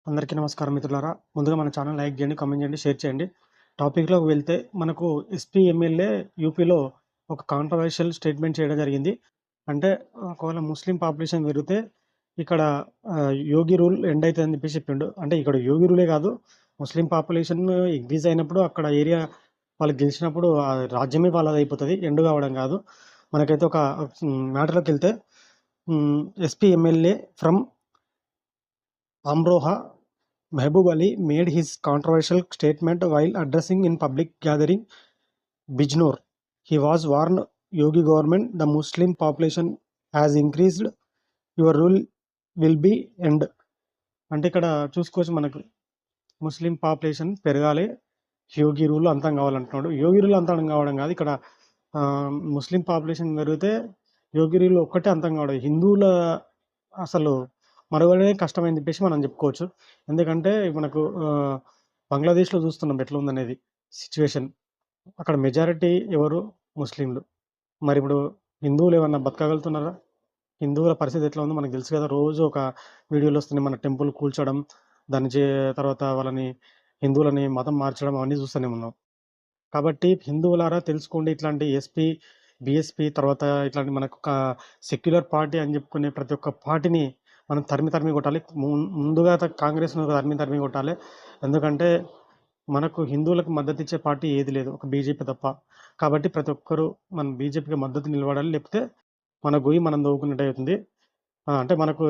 అందరికీ నమస్కారం మిత్రులారా. ముందుగా మన ఛానల్ లైక్ చేయండి, కామెంట్ చేయండి, షేర్ చేయండి. టాపిక్‌లోకి వెళ్తే మనకు ఎస్పీ ఎమ్మెల్యే యూపీలో ఒక కాంట్రోవర్షియల్ స్టేట్మెంట్ చేయడం జరిగింది. అంటే ఒకవేళ ముస్లిం పాపులేషన్ పెరిగితే ఇక్కడ యోగి రూల్ ఎండ్ అయితదని చెప్పేసి చెప్పిండు. అంటే ఇక్కడ యోగి రూలే కాదు, ముస్లిం పాపులేషన్ ఇంక్రీజ్ అయినప్పుడు అక్కడ ఏరియా వాళ్ళు గెలిచినప్పుడు ఆ రాజ్యమే వాళ్ళదయిపోతది. ఎండ్ కావడం కాదు. మనకైతే ఒక మ్యాటర్‌లోకి వెళ్తే SP MLA from Amroha Mehboob Ali made his controversial statement while addressing in public gathering Bijnor. He was warned Yogi government, the Muslim population has increased, your rule will be end. అంటే ఇక్కడ చూసుకోవచ్చు మనకు ముస్లిం population పెరగాలి, యోగి rule అంతం కావాలంటున్నాడు. యోగి rule అంతం కావడం కాదు, ఇక్కడ ముస్లిం పాపులేషన్ పెరిగితే యోగి రూల్ ఒక్కటే అంతం కావడం. హిందువుల అసలు మనుగడే కష్టమని చెప్పేసి మనం చెప్పుకోవచ్చు. ఎందుకంటే మనకు బంగ్లాదేశ్‌లో చూస్తున్నాం ఎట్లుందనేది సిట్యుయేషన్. అక్కడ మెజారిటీ ఎవరు? ముస్లింలు. మరిప్పుడు హిందువులు ఏమన్నా బతకగలుగుతున్నారా? హిందువుల పరిస్థితి ఎట్లా ఉందో మనకు తెలుసు కదా! రోజు ఒక వీడియోలు వస్తున్నాయి. మన టెంపుల్ కూల్చడం, దాన్ని తర్వాత వాళ్ళని హిందువులని మతం మార్చడం అవన్నీ చూస్తూనే ఉన్నాం. కాబట్టి హిందువులారా తెలుసుకోండి. ఇట్లాంటి ఎస్పీ, బీఎస్పీ తర్వాత ఇట్లాంటి మనకు ఒక సెక్యులర్ పార్టీ అని చెప్పుకునే ప్రతి ఒక్క పార్టీని మనం తరిమి కొట్టాలి. ముందుగా కాంగ్రెస్‌ను తరిమి కొట్టాలి. ఎందుకంటే మనకు హిందువులకు మద్దతిచ్చే పార్టీ ఏది లేదు, ఒక బీజేపీ తప్ప. కాబట్టి ప్రతి ఒక్కరు మనం బీజేపీకి మద్దతు నిలబడాలి. లేకపోతే మన గొయ్యి మనం తవ్వుకున్నట్టు అవుతుంది. అంటే మనకు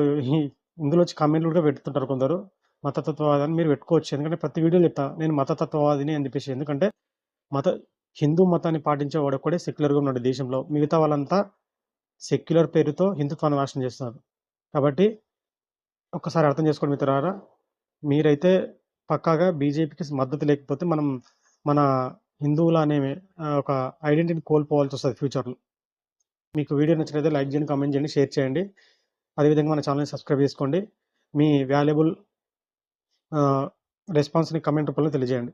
ఇందులో వచ్చి కామెంట్లు కూడా పెడుతుంటారు కొందరు. మతతత్వవాదాన్ని మీరు పెట్టుకోవచ్చు. ఎందుకంటే ప్రతి వీడియోలో చెప్తా నేను మతతత్వవాదిని అని చెప్పేసి. ఎందుకంటే మత హిందూ మతాన్ని పాటించేవాడు ఒక్కడే సెక్యులర్‌గా ఉన్నాడు దేశంలో. మిగతా వాళ్ళంతా సెక్యులర్ పేరుతో హిందుత్వాన్ని నాశనం చేస్తున్నారు. కాబట్టి ఒక్కసారి అర్థం చేసుకోండి మిత్రులారా. మీరైతే పక్కాగా బీజేపీకి మద్దతు లేకపోతే మనం మన హిందువులు అనే ఒక ఐడెంటిటీని కోల్పోవాల్సొస్తది ఫ్యూచర్‌లో. మీకు వీడియో నచ్చినట్లయితే లైక్ చేయండి, కామెంట్ చేయండి, షేర్ చేయండి. అదేవిధంగా మన ఛానెల్‌ని సబ్స్క్రైబ్ చేసుకోండి. మీ వాల్యుబుల్ రెస్పాన్స్‌ని కామెంట్ రూపంలో తెలియజేయండి.